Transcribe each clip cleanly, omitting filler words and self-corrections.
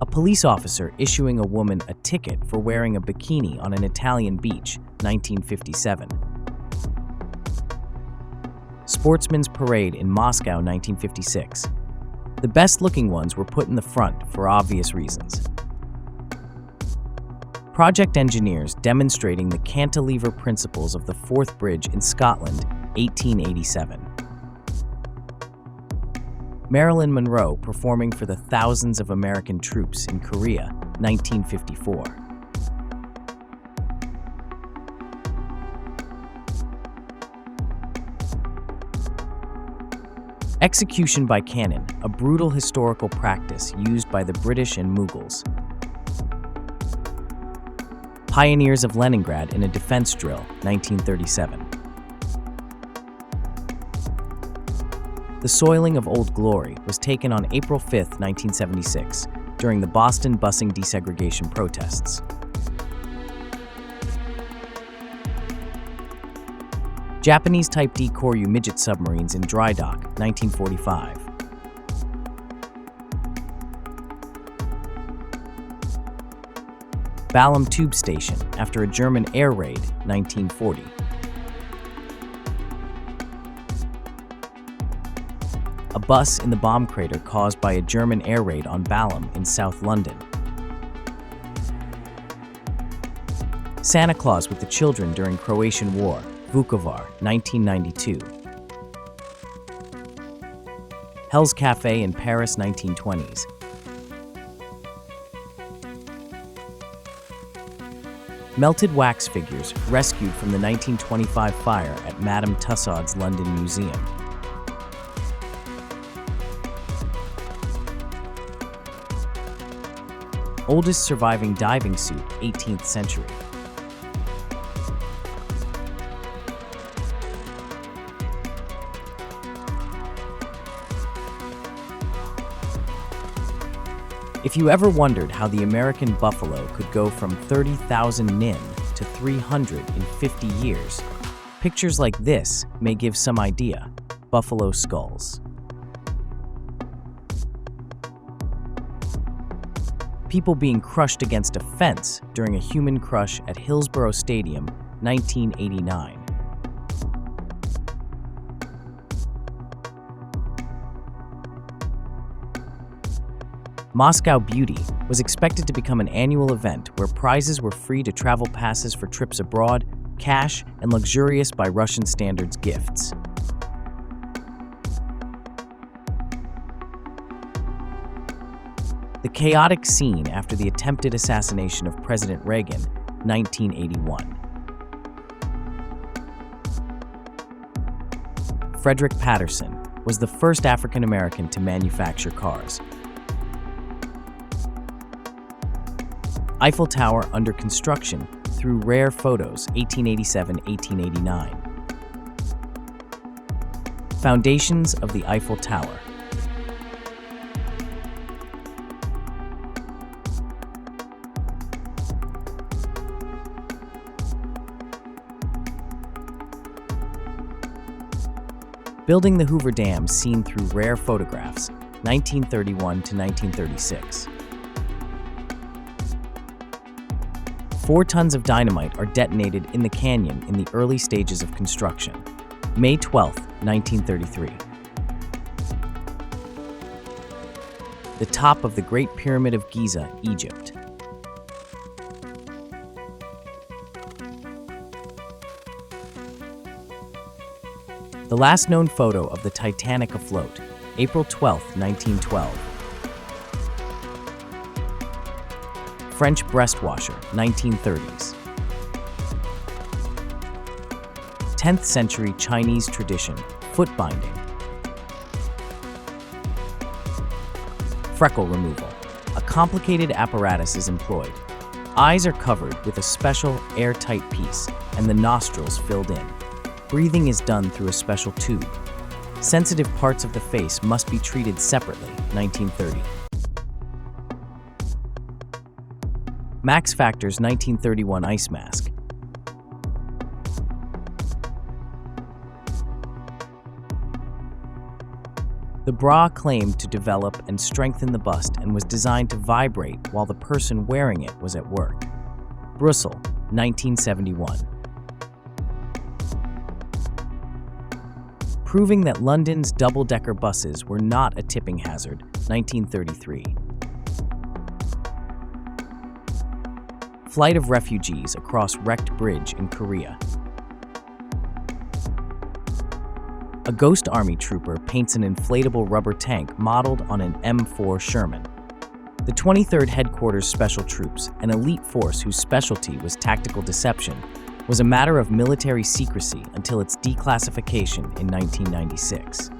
A police officer issuing a woman a ticket for wearing a bikini on an Italian beach, 1957. Sportsman's Parade in Moscow, 1956. The best-looking ones were put in the front for obvious reasons. Project engineers demonstrating the cantilever principles of the Forth Bridge in Scotland, 1887. Marilyn Monroe performing for the thousands of American troops in Korea, 1954. Execution by cannon, a brutal historical practice used by the British and Mughals. Pioneers of Leningrad in a defense drill, 1937. The soiling of Old Glory was taken on April 5, 1976, during the Boston busing desegregation protests. Japanese Type D Koryu midget submarines in dry dock, 1945. Balham Tube Station after a German air raid, 1940. A bus in the bomb crater caused by a German air raid on Balham in South London. Santa Claus with the children during Croatian War, Vukovar, 1992. Hell's Cafe in Paris, 1920s. Melted wax figures rescued from the 1925 fire at Madame Tussauds London Museum. Oldest surviving diving suit, 18th century. If you ever wondered how the American buffalo could go from 30,000 nin to 300 in 50 years, pictures like this may give some idea. Buffalo skulls. People being crushed against a fence during a human crush at Hillsborough Stadium, 1989. Moscow Beauty was expected to become an annual event where prizes were free to travel passes for trips abroad, cash, and luxurious by Russian standards gifts. The chaotic scene after the attempted assassination of President Reagan, 1981. Frederick Patterson was the first African American to manufacture cars. Eiffel Tower under construction through rare photos, 1887-1889. Foundations of the Eiffel Tower. Building the Hoover Dam seen through rare photographs, 1931 to 1936. 4 tons of dynamite are detonated in the canyon in the early stages of construction. May 12, 1933. The top of the Great Pyramid of Giza, Egypt. The last known photo of the Titanic afloat, April 12, 1912. French breast washer, 1930s. 10th century Chinese tradition, foot binding. Freckle removal. A complicated apparatus is employed. Eyes are covered with a special airtight piece and the nostrils filled in. Breathing is done through a special tube. Sensitive parts of the face must be treated separately, 1930. Max Factor's 1931 ice mask. The The bra claimed to develop and strengthen the bust and was designed to vibrate while the person wearing it was at work. Brussels, 1971. Proving that London's double-decker buses were not a tipping hazard, 1933. Flight of refugees across wrecked bridge in Korea. A ghost army trooper paints an inflatable rubber tank modeled on an M4 Sherman. The 23rd Headquarters Special Troops, an elite force whose specialty was tactical deception, was a matter of military secrecy until its declassification in 1996.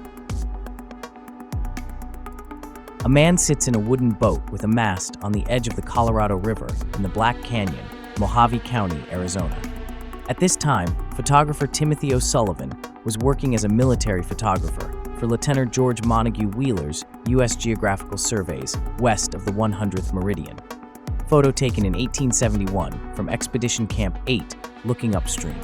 A man sits in a wooden boat with a mast on the edge of the Colorado River in the Black Canyon, Mojave County, Arizona. At this time, photographer Timothy O'Sullivan was working as a military photographer for Lieutenant George Montague Wheeler's U.S. Geographical Surveys west of the 100th meridian. Photo taken in 1871 from Expedition Camp 8, looking upstream.